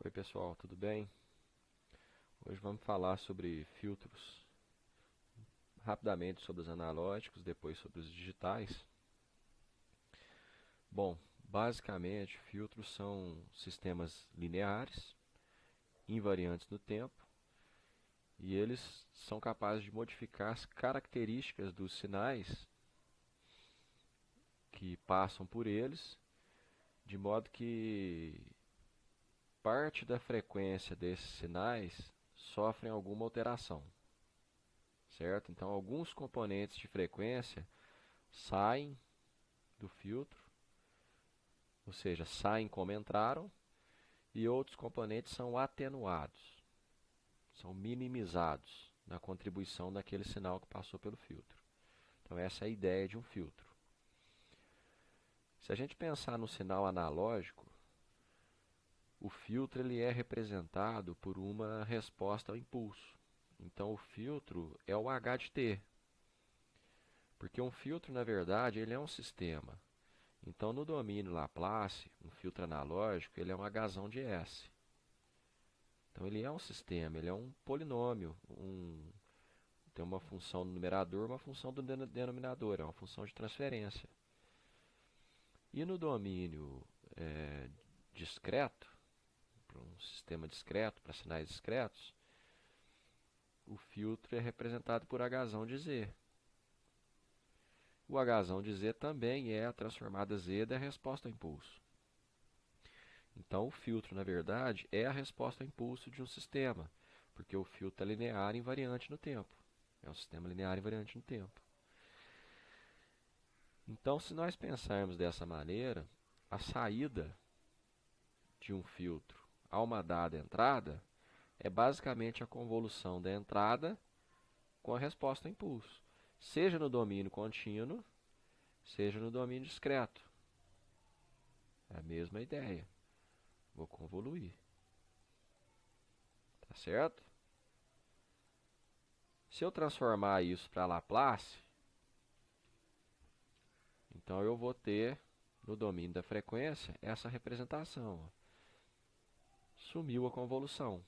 Oi pessoal, tudo bem? Hoje vamos falar sobre filtros, rapidamente sobre os analógicos, depois sobre os digitais. Bom, basicamente filtros são sistemas lineares, invariantes no tempo, e eles são capazes de modificar as características dos sinais que passam por eles, de modo que parte da frequência desses sinais sofrem alguma alteração, certo? Então, alguns componentes de frequência saem do filtro, ou seja, saem como entraram, e outros componentes são atenuados, são minimizados na contribuição daquele sinal que passou pelo filtro. Então, essa é a ideia de um filtro. Se a gente pensar no sinal analógico, o filtro ele é representado por uma resposta ao impulso. Então, o filtro é o H de T, porque um filtro, na verdade, ele é um sistema. Então, no domínio Laplace, um filtro analógico, ele é um Hzão de S. Então, ele é um sistema, ele é um polinômio, tem uma função no numerador, uma função do denominador, é uma função de transferência. E no domínio discreto, para um sistema discreto, para sinais discretos, o filtro é representado por Hzão de Z. O Hzão de Z também é a transformada Z da resposta ao impulso. Então, o filtro, na verdade, é a resposta ao impulso de um sistema, porque o filtro é linear invariante no tempo. É um sistema linear invariante no tempo. Então, se nós pensarmos dessa maneira, a saída de um filtro a uma dada entrada é basicamente a convolução da entrada com a resposta ao impulso, seja no domínio contínuo, seja no domínio discreto. É a mesma ideia. Vou convoluir. Tá certo? Se eu transformar isso para Laplace, então eu vou ter no domínio da frequência essa representação. Sumiu a convolução.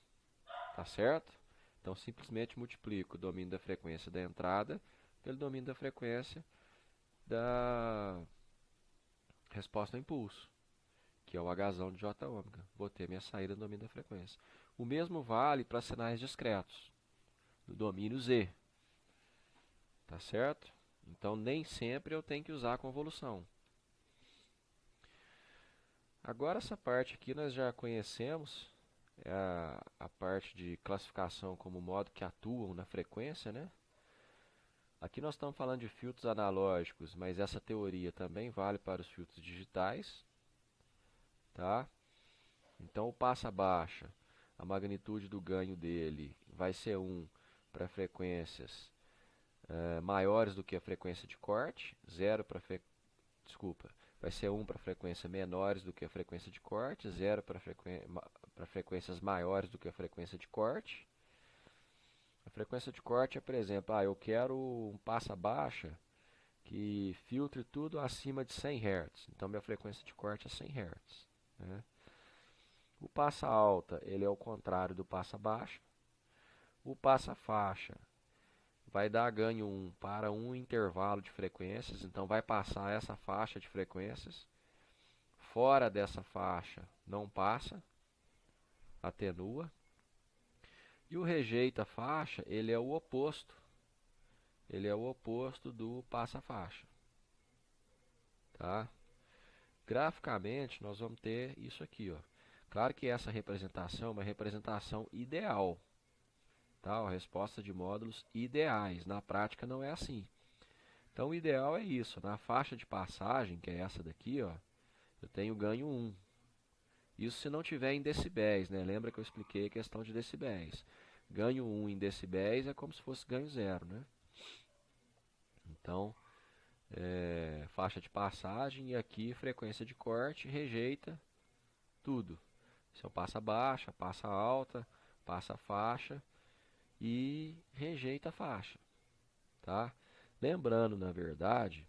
Tá certo? Então simplesmente multiplico o domínio da frequência da entrada pelo domínio da frequência da resposta ao impulso, que é o Hzão de J ômega. Vou ter minha saída no domínio da frequência. O mesmo vale para sinais discretos, no domínio Z. Tá certo? Então nem sempre eu tenho que usar a convolução. Agora essa parte aqui nós já conhecemos, é a parte de classificação como modo que atuam na frequência, né? Aqui nós estamos falando de filtros analógicos, mas essa teoria também vale para os filtros digitais, tá? Então o passa baixa, a magnitude do ganho dele vai ser 1 para frequências maiores do que a frequência de corte, 0 para vai ser 1 para frequências menores do que a frequência de corte, 0 para frequências maiores do que a frequência de corte. A frequência de corte é, por exemplo, eu quero um passa baixa que filtre tudo acima de 100 Hz. Então, minha frequência de corte é 100 Hz. Né? O passa alta, ele é o contrário do passa baixa. O passa faixa vai dar ganho 1 para um intervalo de frequências. Então, vai passar essa faixa de frequências. Fora dessa faixa, não passa, atenua. E o rejeita faixa, ele é o oposto. Ele é o oposto do passa faixa. Tá? Graficamente, nós vamos ter isso aqui, ó. Claro que essa representação é uma representação ideal, tá? A resposta de módulos ideais. Na prática não é assim. Então o ideal é isso. Na faixa de passagem, que é essa daqui, ó, eu tenho ganho 1. Isso se não tiver em decibéis, né? Lembra que eu expliquei a questão de decibéis. Ganho 1 em decibéis é como se fosse ganho 0, né? Então, faixa de passagem e aqui frequência de corte, rejeita tudo. Se eu passa baixa, passa alta, passa faixa e rejeita a faixa, tá? Lembrando, na verdade,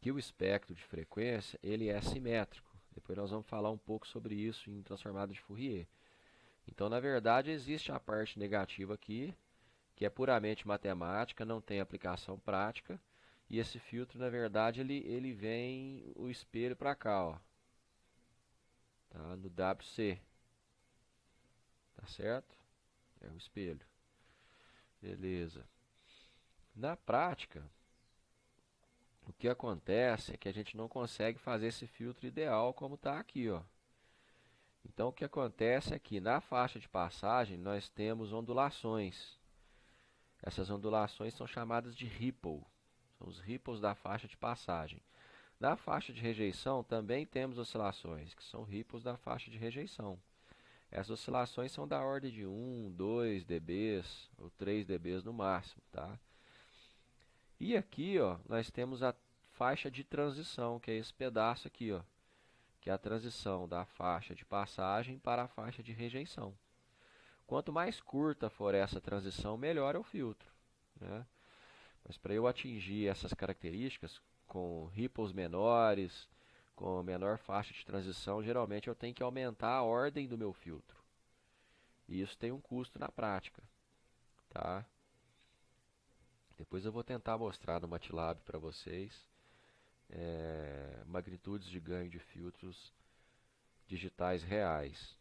que o espectro de frequência ele é simétrico. Depois nós vamos falar um pouco sobre isso em transformada de Fourier. Então, na verdade, existe a parte negativa aqui, que é puramente matemática, não tem aplicação prática. E esse filtro, na verdade, ele vem o espelho para cá, ó, tá? No WC, tá certo? É o espelho. Beleza. Na prática, o que acontece é que a gente não consegue fazer esse filtro ideal como está aqui, ó. Então, o que acontece é que na faixa de passagem nós temos ondulações. Essas ondulações são chamadas de ripple. São os ripples da faixa de passagem. Na faixa de rejeição também temos oscilações, que são ripples da faixa de rejeição. Essas oscilações são da ordem de 1, 2 dBs ou 3 dBs no máximo, tá? E aqui, ó, nós temos a faixa de transição, que é esse pedaço aqui, ó, que é a transição da faixa de passagem para a faixa de rejeição. Quanto mais curta for essa transição, melhor é o filtro, né? Mas para eu atingir essas características, com ripples menores, com menor faixa de transição, geralmente eu tenho que aumentar a ordem do meu filtro. E isso tem um custo na prática, tá? Depois eu vou tentar mostrar no MATLAB para vocês magnitudes de ganho de filtros digitais reais.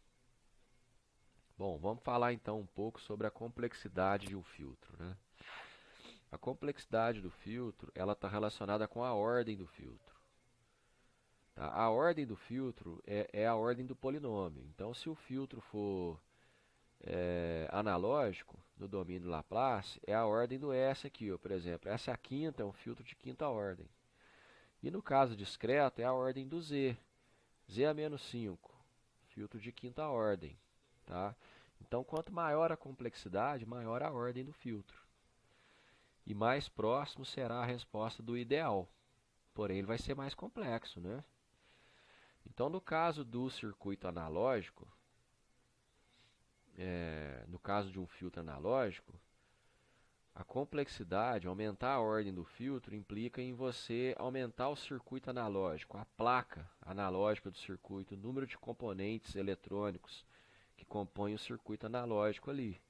Bom, vamos falar então um pouco sobre a complexidade de um filtro, né? A complexidade do filtro, ela está relacionada com a ordem do filtro. Tá? A ordem do filtro é a ordem do polinômio. Então, se o filtro for analógico, no domínio Laplace, é a ordem do S aqui, ó, por exemplo. Essa é a quinta, é um filtro de quinta ordem. E no caso discreto, é a ordem do Z. Z a menos 5, filtro de quinta ordem. Tá? Então, quanto maior a complexidade, maior a ordem do filtro. E mais próximo será a resposta do ideal. Porém, ele vai ser mais complexo, né? Então, no caso do circuito analógico, no caso de um filtro analógico, a complexidade, aumentar a ordem do filtro, implica em você aumentar o circuito analógico, a placa analógica do circuito, o número de componentes eletrônicos que compõem o circuito analógico ali.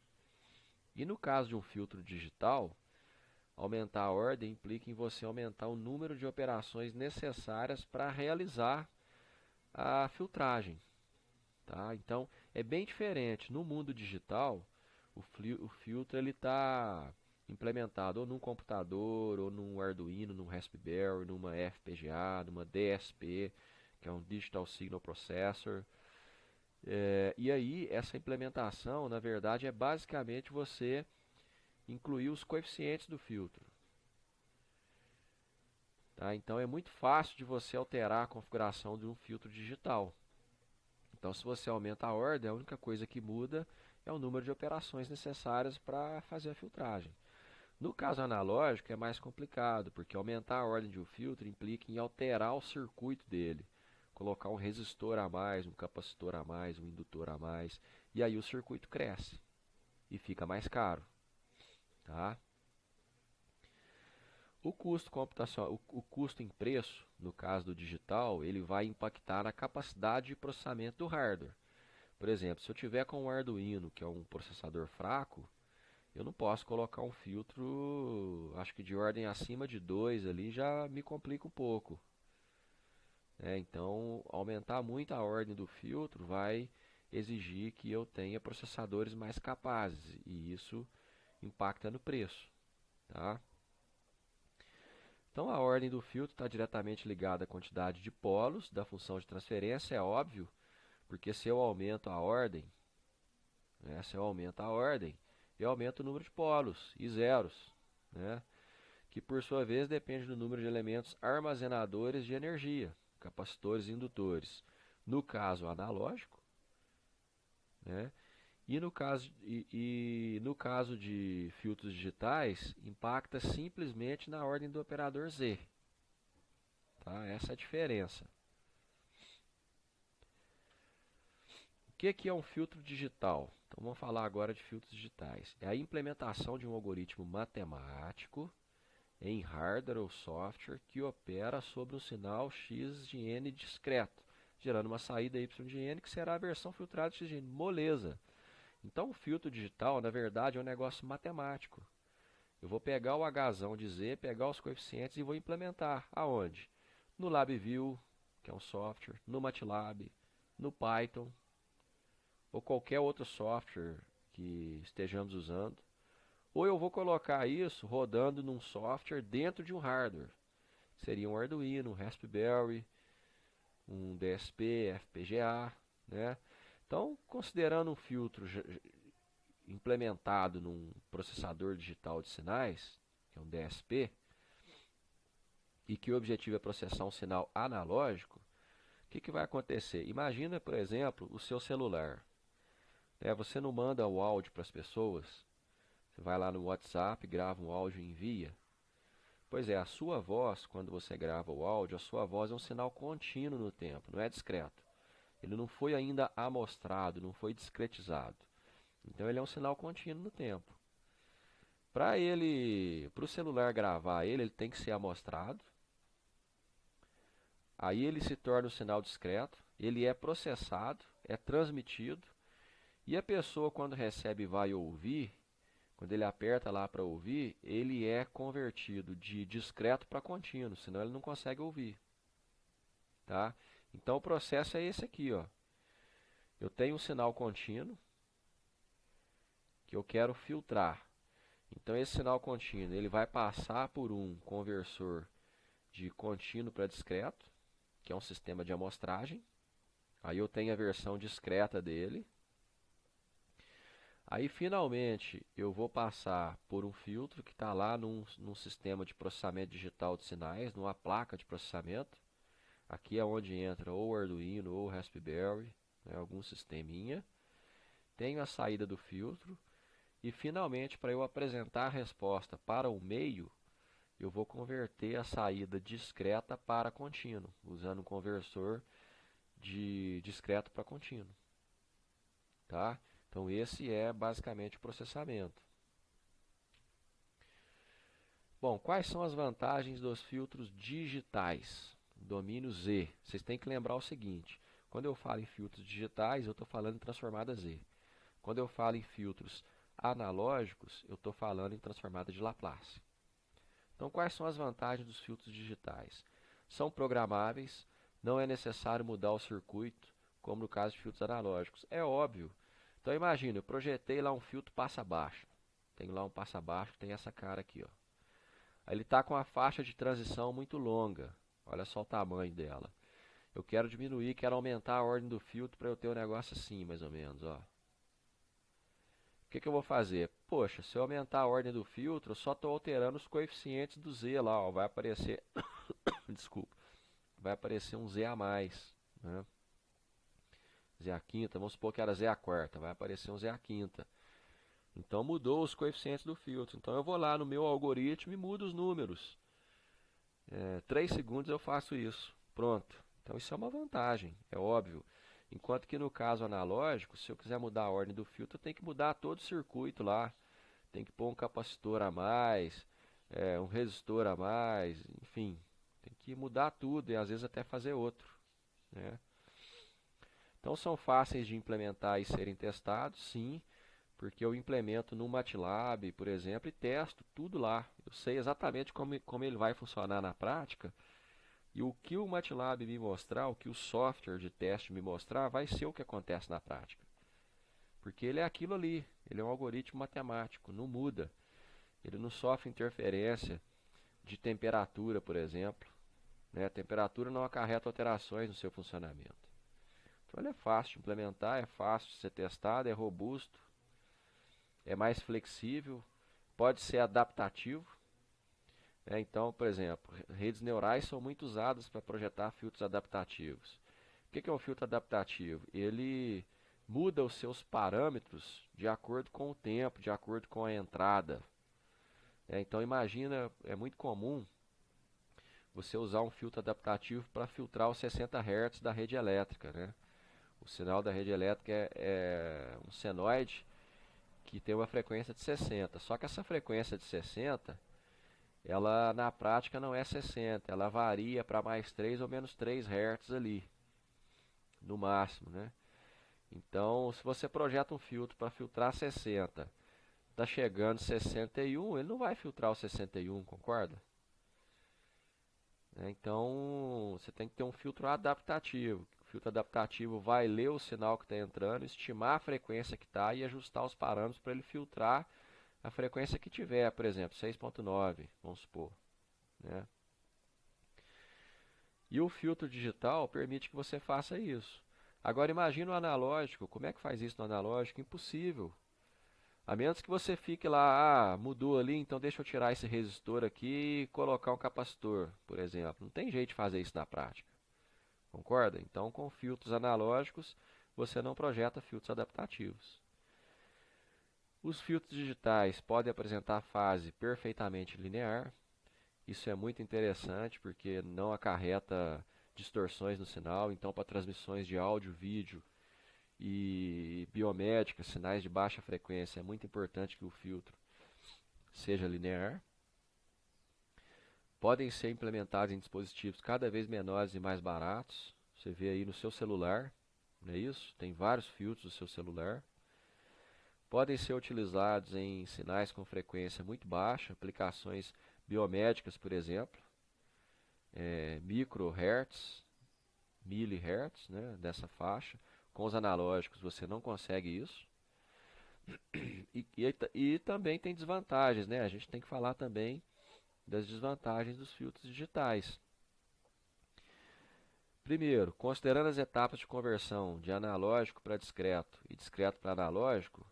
E no caso de um filtro digital, aumentar a ordem implica em você aumentar o número de operações necessárias para realizar a filtragem. Tá? Então, é bem diferente. No mundo digital, o filtro está implementado ou num computador, ou num Arduino, num Raspberry, numa FPGA, numa DSP, que é um Digital Signal Processor. E aí, essa implementação, na verdade, é basicamente você incluir os coeficientes do filtro. Tá? Então, é muito fácil de você alterar a configuração de um filtro digital. Então, se você aumenta a ordem, a única coisa que muda é o número de operações necessárias para fazer a filtragem. No caso analógico, é mais complicado, porque aumentar a ordem de um filtro implica em alterar o circuito dele. Colocar um resistor a mais, um capacitor a mais, um indutor a mais, e aí o circuito cresce e fica mais caro. Tá? O custo computacional, o custo em preço, no caso do digital, ele vai impactar na capacidade de processamento do hardware. Por exemplo, se eu tiver com um Arduino, que é um processador fraco, eu não posso colocar um filtro, acho que de ordem acima de 2 ali já me complica um pouco. Então, aumentar muito a ordem do filtro vai exigir que eu tenha processadores mais capazes, e isso impacta no preço. Tá? Então, a ordem do filtro está diretamente ligada à quantidade de polos da função de transferência, é óbvio, porque se eu aumento a ordem, eu aumento o número de polos e zeros, né? Que por sua vez depende do número de elementos armazenadores de energia, capacitores e indutores, no caso analógico, né? No caso de filtros digitais, impacta simplesmente na ordem do operador Z. Tá? Essa é a diferença. O que é um filtro digital? Então vamos falar agora de filtros digitais. É a implementação de um algoritmo matemático em hardware ou software que opera sobre um sinal x de n discreto, gerando uma saída YGN, que será a versão filtrada de XGN. Moleza. Então o filtro digital, na verdade, é um negócio matemático. Eu vou pegar o Hzão de Z, pegar os coeficientes e vou implementar. Aonde? No LabVIEW, que é um software, no MATLAB, no Python, ou qualquer outro software que estejamos usando. Ou eu vou colocar isso rodando num software dentro de um hardware. Seria um Arduino, um Raspberry, um DSP, FPGA, né? Então, considerando um filtro implementado num processador digital de sinais, que é um DSP, e que o objetivo é processar um sinal analógico, o que vai acontecer? Imagina, por exemplo, o seu celular. Você não manda o áudio para as pessoas, você vai lá no WhatsApp, grava um áudio e envia. Pois é, a sua voz, quando você grava o áudio, a sua voz é um sinal contínuo no tempo, não é discreto. Ele não foi ainda amostrado, não foi discretizado. Então ele é um sinal contínuo no tempo. Para o celular gravar ele tem que ser amostrado. Aí ele se torna um sinal discreto, ele é processado, é transmitido, e a pessoa quando recebe e vai ouvir, quando ele aperta lá para ouvir, ele é convertido de discreto para contínuo, senão ele não consegue ouvir. Tá? Então o processo é esse aqui, ó. Eu tenho um sinal contínuo que eu quero filtrar. Então esse sinal contínuo ele vai passar por um conversor de contínuo para discreto, que é um sistema de amostragem. Aí eu tenho a versão discreta dele. Aí finalmente eu vou passar por um filtro que está lá num sistema de processamento digital de sinais, numa placa de processamento. Aqui é onde entra ou o Arduino ou o Raspberry, né, algum sisteminha. Tenho a saída do filtro. E finalmente, para eu apresentar a resposta para o meio, eu vou converter a saída discreta para contínuo, usando um conversor de discreto para contínuo. Tá? Então esse é basicamente o processamento. Bom, quais são as vantagens dos filtros digitais? Domínio Z. Vocês têm que lembrar o seguinte, quando eu falo em filtros digitais, eu estou falando em transformada Z. Quando eu falo em filtros analógicos, eu estou falando em transformada de Laplace. Então, quais são as vantagens dos filtros digitais? São programáveis, não é necessário mudar o circuito, como no caso de filtros analógicos. É óbvio. Então, imagina, eu projetei lá um filtro passa-baixo. Tenho lá um passa-baixo, tem essa cara aqui, ó. Aí ele está com a faixa de transição muito longa. Olha só o tamanho dela. Eu quero diminuir, quero aumentar a ordem do filtro para eu ter um negócio assim, mais ou menos, ó. O que eu vou fazer? Poxa, se eu aumentar a ordem do filtro, eu só estou alterando os coeficientes do Z lá, ó. Vai aparecer, desculpa, vai aparecer um Z a mais, né? Z a quinta, vamos supor que era Z a quarta, vai aparecer um Z a quinta. Então mudou os coeficientes do filtro. Então eu vou lá no meu algoritmo e mudo os números. 3 segundos eu faço isso. Pronto. Então isso é uma vantagem, é óbvio. Enquanto que no caso analógico, se eu quiser mudar a ordem do filtro, eu tenho que mudar todo o circuito lá. Tem que pôr um capacitor a mais, um resistor a mais, enfim. Tem que mudar tudo e às vezes até fazer outro, né? Então são fáceis de implementar e serem testados, sim, porque eu implemento no MATLAB, por exemplo, e testo tudo lá. Eu sei exatamente como ele vai funcionar na prática. E o que o MATLAB me mostrar, o que o software de teste me mostrar, vai ser o que acontece na prática. Porque ele é aquilo ali, ele é um algoritmo matemático, não muda. Ele não sofre interferência de temperatura, por exemplo. Né? A temperatura não acarreta alterações no seu funcionamento. Então ele é fácil de implementar, é fácil de ser testado, é robusto, é mais flexível, pode ser adaptativo. Então, por exemplo, redes neurais são muito usadas para projetar filtros adaptativos. O que é um filtro adaptativo? Ele muda os seus parâmetros de acordo com o tempo, de acordo com a entrada. Então imagina, é muito comum você usar um filtro adaptativo para filtrar os 60 Hz da rede elétrica, né? O sinal da rede elétrica é um senoide que tem uma frequência de 60. Só que essa frequência de 60, ela na prática não é 60, ela varia para mais 3 ou menos 3 Hz ali. no máximo, né? Então, se você projeta um filtro para filtrar 60, está chegando 61, ele não vai filtrar o 61, concorda? Então, você tem que ter um filtro adaptativo. O filtro adaptativo vai ler o sinal que está entrando, estimar a frequência que está e ajustar os parâmetros para ele filtrar a frequência que tiver, por exemplo, 6.9, vamos supor, né? E o filtro digital permite que você faça isso. Agora imagine o analógico, como é que faz isso no analógico? Impossível. A menos que você fique lá, mudou ali, então deixa eu tirar esse resistor aqui e colocar um capacitor, por exemplo. Não tem jeito de fazer isso na prática. Concorda? Então, com filtros analógicos, você não projeta filtros adaptativos. Os filtros digitais podem apresentar fase perfeitamente linear. Isso é muito interessante porque não acarreta distorções no sinal. Então, para transmissões de áudio, vídeo e biomédicas, sinais de baixa frequência, é muito importante que o filtro seja linear. Podem ser implementados em dispositivos cada vez menores e mais baratos. Você vê aí no seu celular, não é isso? Tem vários filtros no seu celular. Podem ser utilizados em sinais com frequência muito baixa, aplicações biomédicas, por exemplo, microhertz, milihertz, né, dessa faixa. Com os analógicos você não consegue isso. E também tem desvantagens, né? A gente tem que falar também das desvantagens dos filtros digitais. Primeiro, considerando as etapas de conversão de analógico para discreto e discreto para analógico,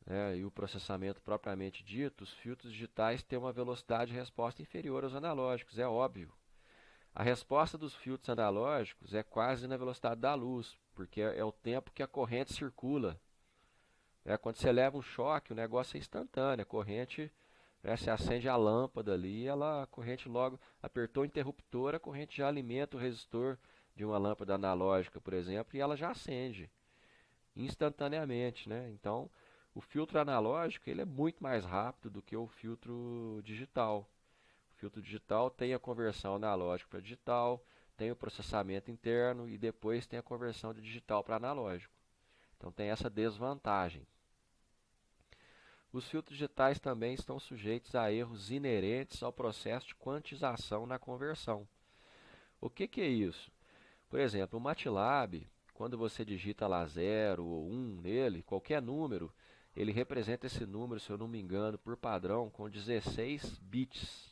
né, e o processamento propriamente dito, os filtros digitais têm uma velocidade de resposta inferior aos analógicos, é óbvio. A resposta dos filtros analógicos é quase na velocidade da luz, porque é o tempo que a corrente circula. Quando você leva um choque, o negócio é instantâneo, a corrente, se acende a lâmpada ali, a corrente logo apertou o interruptor, a corrente já alimenta o resistor de uma lâmpada analógica, por exemplo, e ela já acende instantaneamente, né? Então, o filtro analógico ele é muito mais rápido do que o filtro digital. O filtro digital tem a conversão analógica para digital, tem o processamento interno e depois tem a conversão de digital para analógico. Então tem essa desvantagem. Os filtros digitais também estão sujeitos a erros inerentes ao processo de quantização na conversão. O que é isso? Por exemplo, o MATLAB, quando você digita lá 0 ou 1 nele, qualquer número, ele representa esse número, se eu não me engano, por padrão, com 16 bits.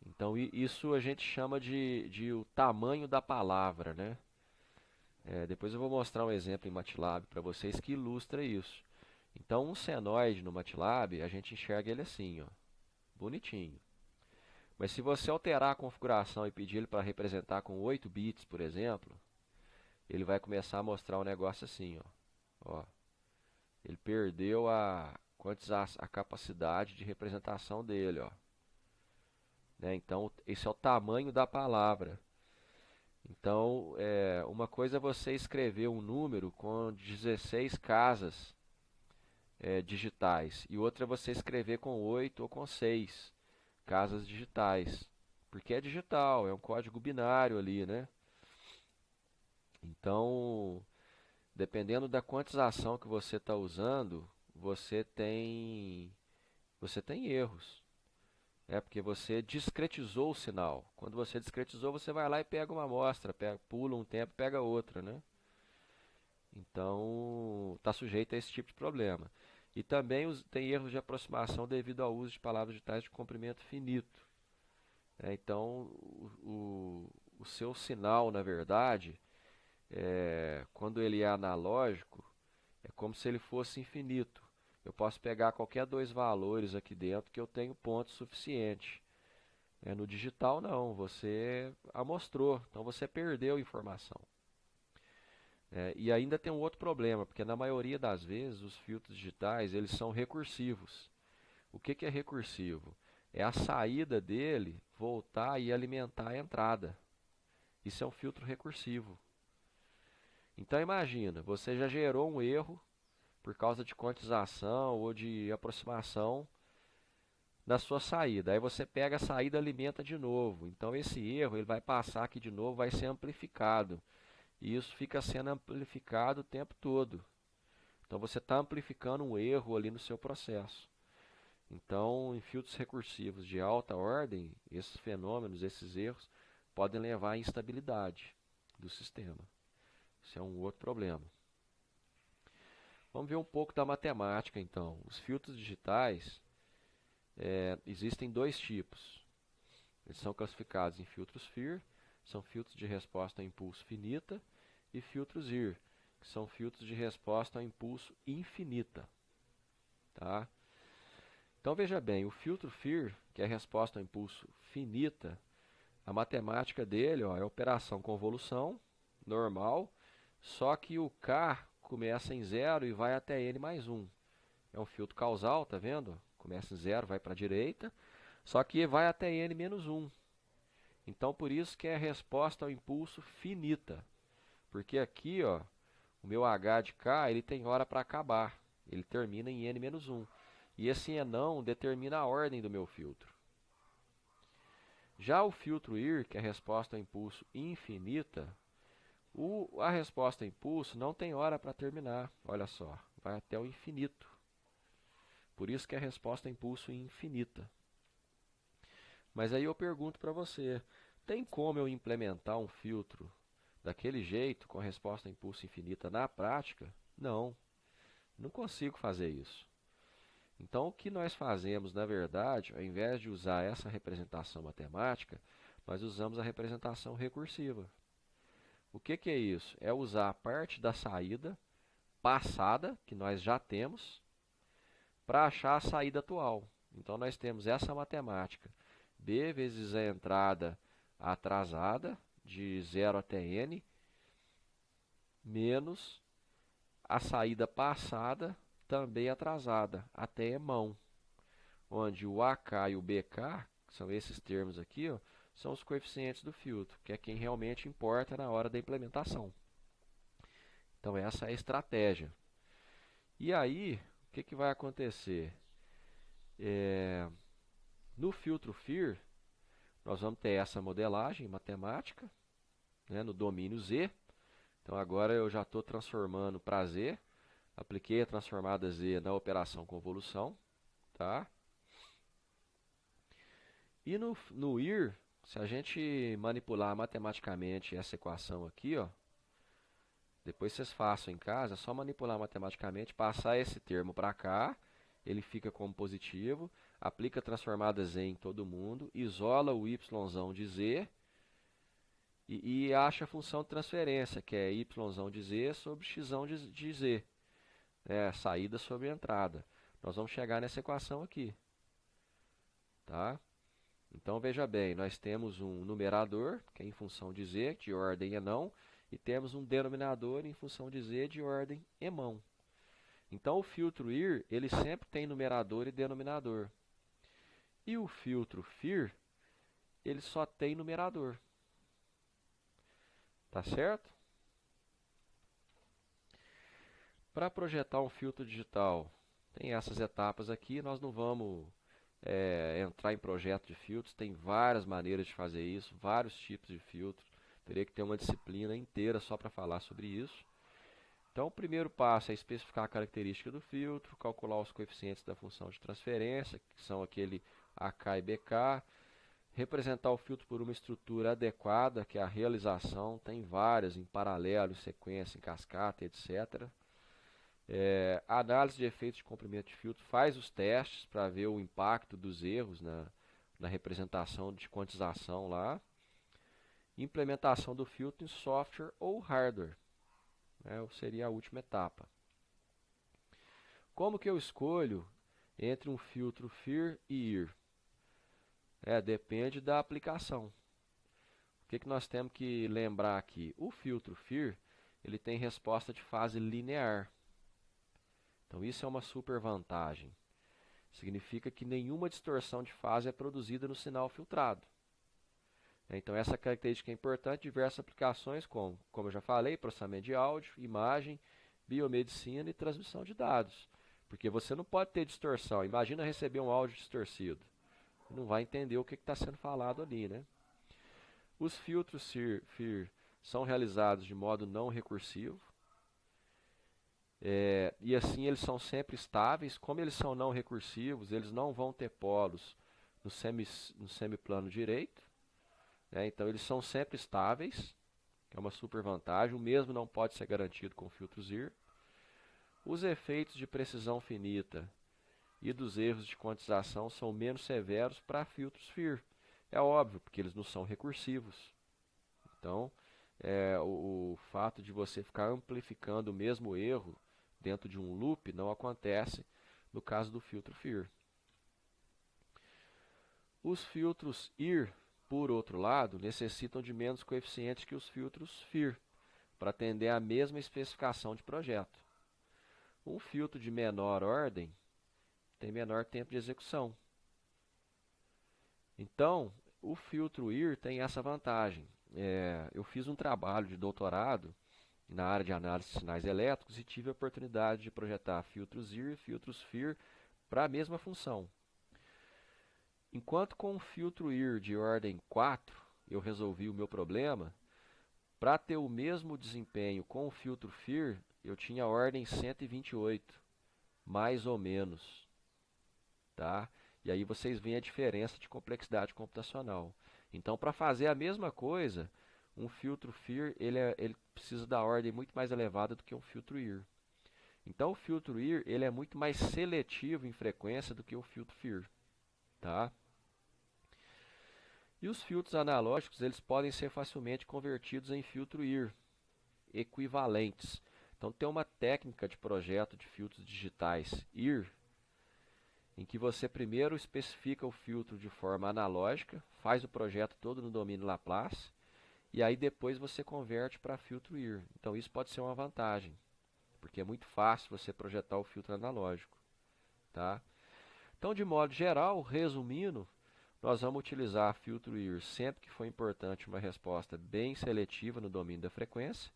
Então isso a gente chama de o tamanho da palavra, né? Depois eu vou mostrar um exemplo em MATLAB para vocês que ilustra isso. Então um senoide no MATLAB, a gente enxerga ele assim, ó, bonitinho. Mas se você alterar a configuração e pedir ele para representar com 8 bits, por exemplo, ele vai começar a mostrar um negócio assim, ó. Ele perdeu a capacidade de representação dele, ó. Né? Então, esse é o tamanho da palavra. Então, uma coisa é você escrever um número com 16 casas digitais, e outra é você escrever com 8 ou com 6 casas digitais. Porque é digital, é um código binário ali, né? Então, dependendo da quantização que você está usando, você tem erros. Porque você discretizou o sinal. Quando você discretizou, você vai lá e pega uma amostra, pula um tempo e pega outra, né? Então, está sujeito a esse tipo de problema. E também tem erros de aproximação devido ao uso de palavras digitais de comprimento finito. Então, o seu sinal, na verdade, quando ele é analógico, é como se ele fosse infinito. Eu posso pegar qualquer dois valores aqui dentro que eu tenho ponto suficiente. No digital não, você amostrou, então você perdeu informação. E ainda tem um outro problema, porque na maioria das vezes os filtros digitais eles são recursivos. O que é recursivo? É a saída dele voltar e alimentar a entrada. Isso é um filtro recursivo. Então imagina, você já gerou um erro por causa de quantização ou de aproximação na sua saída. Aí você pega a saída e alimenta de novo. Então esse erro ele vai passar aqui de novo, vai ser amplificado. E isso fica sendo amplificado o tempo todo. Então você está amplificando um erro ali no seu processo. Então, em filtros recursivos de alta ordem, esses fenômenos, esses erros, podem levar à instabilidade do sistema. Isso é um outro problema. Vamos ver um pouco da matemática, então. Os filtros digitais, existem dois tipos. Eles são classificados em filtros FIR, são filtros de resposta a impulso finita, e filtros IR, que são filtros de resposta a impulso infinita. Tá? Então veja bem, o filtro FIR, que é a resposta a impulso finita, a matemática dele é operação convolução, normal, só que o K começa em 0 e vai até N mais 1. É um filtro causal, tá vendo? Começa em 0, vai para a direita, só que vai até N menos 1. Então por isso que é a resposta ao impulso finita. Porque aqui, ó, o meu H de K, ele tem hora para acabar. Ele termina em N menos 1. E esse enão determina a ordem do meu filtro. Já o filtro IR, que é a resposta ao impulso infinita, a resposta a impulso não tem hora para terminar. Olha só, vai até o infinito. Por isso que é a resposta a impulso infinita. Mas aí eu pergunto para você, tem como eu implementar um filtro daquele jeito, com a resposta a impulso infinita na prática? Não, não consigo fazer isso. Então, o que nós fazemos, na verdade, ao invés de usar essa representação matemática, nós usamos a representação recursiva. O que é isso? É usar a parte da saída passada, que nós já temos, para achar a saída atual. Então, nós temos essa matemática. B vezes a entrada atrasada, de 0 até N, menos a saída passada, também atrasada, até EMão, onde o AK e o BK, que são esses termos aqui, ó, são os coeficientes do filtro, que é quem realmente importa na hora da implementação. Então essa é a estratégia. E aí, o que vai acontecer? No filtro FIR, nós vamos ter essa modelagem matemática, né, no domínio Z. Então agora eu já estou transformando para Z. Apliquei a transformada Z na operação convolução. Tá? E no IR, se a gente manipular matematicamente essa equação aqui, ó, depois vocês façam em casa, é só manipular matematicamente, passar esse termo para cá, ele fica como positivo, aplica a transformada Z em todo mundo, isola o yzão de Z e acha a função de transferência, que é yzão de Z sobre xzão de Z. Saída sobre entrada. Nós vamos chegar nessa equação aqui. Tá? Então veja bem, nós temos um numerador, que é em função de Z, de ordem enão, e temos um denominador em função de Z, de ordem emão. Então o filtro IR, ele sempre tem numerador e denominador. E o filtro FIR, ele só tem numerador. Tá certo? Para projetar um filtro digital, tem essas etapas aqui, nós não vamos entrar em projeto de filtros, tem várias maneiras de fazer isso, vários tipos de filtros, teria que ter uma disciplina inteira só para falar sobre isso. Então o primeiro passo é especificar a característica do filtro, calcular os coeficientes da função de transferência, que são aquele AK e BK, representar o filtro por uma estrutura adequada, que é a realização, tem várias, em paralelo, em sequência, em cascata, etc. A análise de efeitos de comprimento de filtro faz os testes para ver o impacto dos erros na representação de quantização lá. Implementação do filtro em software ou hardware, seria a última etapa. Como que eu escolho entre um filtro FIR e IR? Depende da aplicação. O que nós temos que lembrar aqui? O filtro FIR, ele tem resposta de fase linear. Então isso é uma super vantagem. Significa que nenhuma distorção de fase é produzida no sinal filtrado. Então essa característica é importante em diversas aplicações, como eu já falei, processamento de áudio, imagem, biomedicina e transmissão de dados. Porque você não pode ter distorção. Imagina receber um áudio distorcido. não vai entender o que está sendo falado ali, né? Os filtros FIR são realizados de modo não recursivo, e assim eles são sempre estáveis. Como eles são não recursivos, eles não vão ter polos no semiplano direito, né? Então eles são sempre estáveis, que é uma super vantagem. O mesmo não pode ser garantido com filtros IR. Os efeitos de precisão finita e dos erros de quantização são menos severos para filtros FIR. É óbvio, porque eles não são recursivos. Então, o fato de você ficar amplificando o mesmo erro dentro de um loop não acontece no caso do filtro FIR. Os filtros IR, por outro lado, necessitam de menos coeficientes que os filtros FIR para atender à mesma especificação de projeto. Um filtro de menor ordem tem menor tempo de execução. Então, o filtro IR tem essa vantagem. Eu fiz um trabalho de doutorado na área de análise de sinais elétricos e tive a oportunidade de projetar filtros IR e filtros FIR para a mesma função. Enquanto com um filtro IR de ordem 4 eu resolvi o meu problema, para ter o mesmo desempenho com o filtro FIR, eu tinha a ordem 128, mais ou menos. Tá? E aí vocês veem a diferença de complexidade computacional. Então, para fazer a mesma coisa, um filtro FIR ele precisa da ordem muito mais elevada do que um filtro IR. Então, o filtro IR ele é muito mais seletivo em frequência do que o filtro FIR. Tá? E os filtros analógicos eles podem ser facilmente convertidos em filtro IR, equivalentes. Então, tem uma técnica de projeto de filtros digitais IR, em que você primeiro especifica o filtro de forma analógica, faz o projeto todo no domínio Laplace, e aí depois você converte para filtro IR. Então isso pode ser uma vantagem, porque é muito fácil você projetar o filtro analógico. Tá? Então, de modo geral, resumindo, nós vamos utilizar filtro IR sempre que for importante uma resposta bem seletiva no domínio da frequência,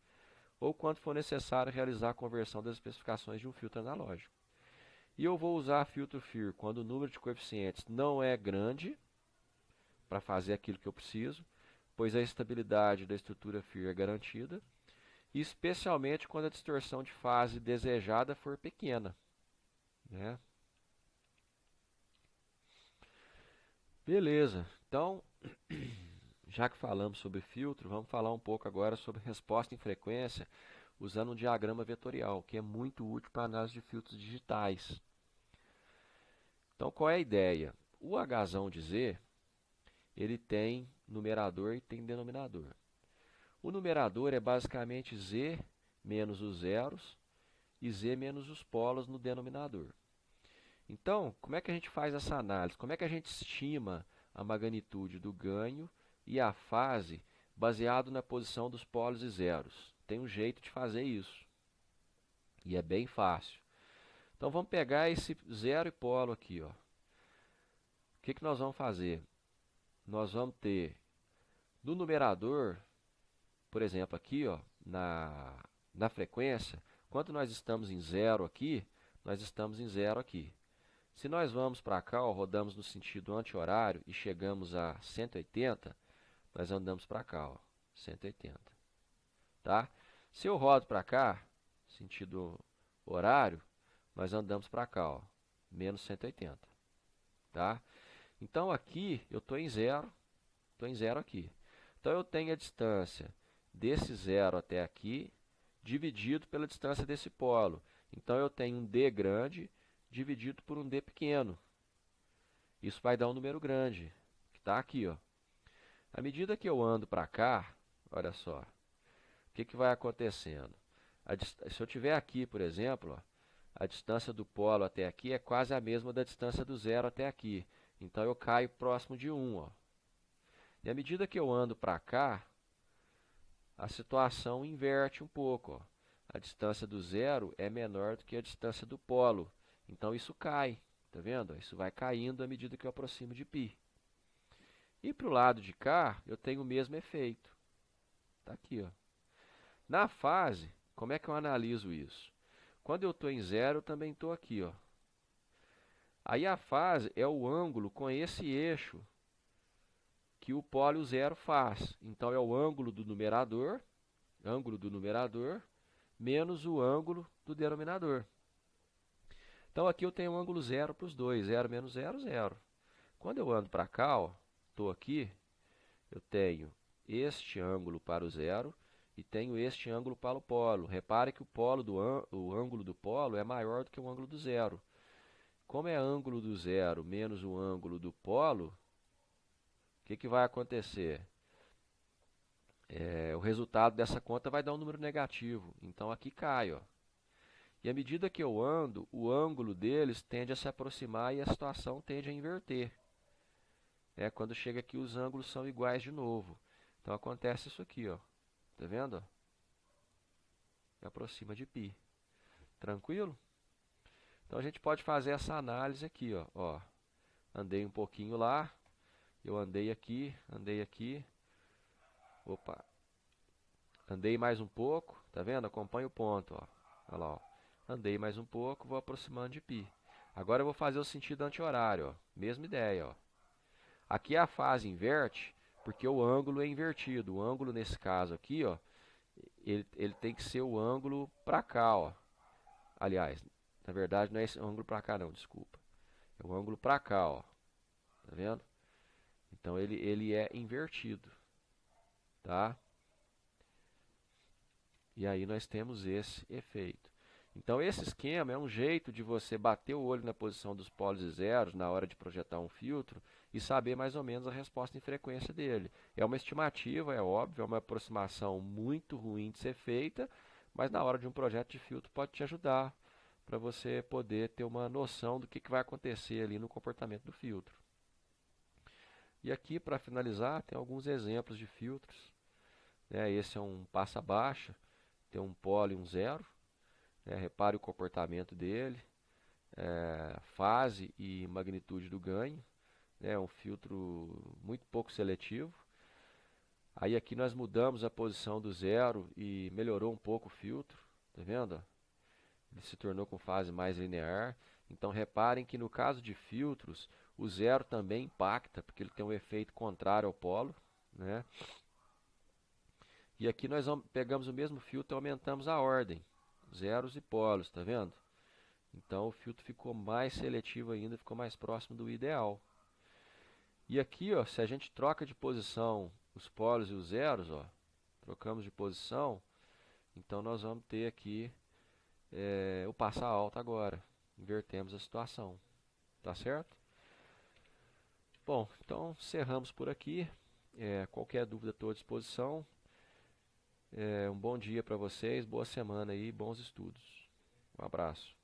ou quando for necessário realizar a conversão das especificações de um filtro analógico. E eu vou usar filtro FIR quando o número de coeficientes não é grande para fazer aquilo que eu preciso, pois a estabilidade da estrutura FIR é garantida, e especialmente quando a distorção de fase desejada for pequena. Né? Beleza, então, já que falamos sobre filtro, vamos falar um pouco agora sobre resposta em frequência usando um diagrama vetorial, que é muito útil para a análise de filtros digitais. Então, qual é a ideia? O Hzão de Z, ele tem numerador e tem denominador. O numerador é basicamente Z menos os zeros e Z menos os polos no denominador. Então, como é que a gente faz essa análise? Como é que a gente estima a magnitude do ganho e a fase baseado na posição dos polos e zeros? Tem um jeito de fazer isso. E é bem fácil. Então, vamos pegar esse zero e polo aqui. Ó. O que nós vamos fazer? Nós vamos ter no numerador, por exemplo, aqui ó, na frequência, quando nós estamos em zero aqui, nós estamos em zero aqui. Se nós vamos para cá, ó, rodamos no sentido anti-horário e chegamos a 180, nós andamos para cá, ó, 180. Tá? Se eu rodo para cá, sentido horário, nós andamos para cá, ó, menos 180. Tá? Então aqui eu estou em zero aqui. Então eu tenho a distância desse zero até aqui, dividido pela distância desse polo. Então eu tenho um D grande dividido por um D pequeno. Isso vai dar um número grande, que está aqui. Ó. À medida que eu ando para cá, olha só, o que vai acontecendo? Se eu tiver aqui, por exemplo, ó, a distância do polo até aqui é quase a mesma da distância do zero até aqui. Então eu caio próximo de 1. Ó. E à medida que eu ando para cá, a situação inverte um pouco. Ó. A distância do zero é menor do que a distância do polo. Então isso cai. Tá vendo? Isso vai caindo à medida que eu aproximo de π. E para o lado de cá, eu tenho o mesmo efeito. Está aqui. Ó. Na fase, como é que eu analiso isso? Quando eu estou em zero, eu também estou aqui. Ó. Aí a fase é o ângulo com esse eixo que o polo e o zero faz. Então é o ângulo do numerador menos o ângulo do denominador. Então aqui eu tenho um ângulo zero para os dois, 0 menos 0, 0. Quando eu ando para cá, estou aqui, eu tenho este ângulo para o zero e tenho este ângulo para o polo. Repare que o ângulo do polo é maior do que o ângulo do zero. Como é ângulo do zero menos o ângulo do polo, o que vai acontecer? O resultado dessa conta vai dar um número negativo. Então aqui cai. E à medida que eu ando, o ângulo deles tende a se aproximar e a situação tende a inverter. Quando chega aqui, os ângulos são iguais de novo. Então acontece isso aqui. Tá vendo? Aproxima de π. Tranquilo? Então a gente pode fazer essa análise aqui. Andei um pouquinho lá, eu andei aqui. Opa, andei mais um pouco, tá vendo? Acompanha o ponto, olha lá, andei mais um pouco, vou aproximando de π. Agora eu vou fazer o sentido anti-horário, mesma ideia, Aqui a fase inverte, porque o ângulo é invertido. O ângulo nesse caso aqui, ele tem que ser o ângulo para cá, Aliás, na verdade não é esse ângulo para cá não, desculpa. É o ângulo para cá, Tá vendo? Então ele é invertido, tá? E aí nós temos esse efeito. Então esse esquema é um jeito de você bater o olho na posição dos polos e zeros na hora de projetar um filtro e saber mais ou menos a resposta em frequência dele. É uma estimativa, é óbvio, é uma aproximação muito ruim de ser feita, mas na hora de um projeto de filtro pode te ajudar para você poder ter uma noção do que vai acontecer ali no comportamento do filtro. E aqui, para finalizar, tem alguns exemplos de filtros. Esse é um passa-baixa, tem um polo e um zero. Repare o comportamento dele, fase e magnitude do ganho. É um filtro muito pouco seletivo. Aí aqui nós mudamos a posição do zero e melhorou um pouco o filtro. Tá vendo? Ele se tornou com fase mais linear. Então reparem que no caso de filtros, o zero também impacta, porque ele tem um efeito contrário ao polo. E aqui nós pegamos o mesmo filtro e aumentamos a ordem. Zeros e polos, tá vendo? Então o filtro ficou mais seletivo ainda, ficou mais próximo do ideal. E aqui, se a gente troca de posição os polos e os zeros, trocamos de posição, então nós vamos ter aqui o passar alto agora. Invertemos a situação. Tá certo? Bom, então encerramos por aqui. Qualquer dúvida estou à disposição. Um bom dia para vocês, boa semana aí, bons estudos. Um abraço.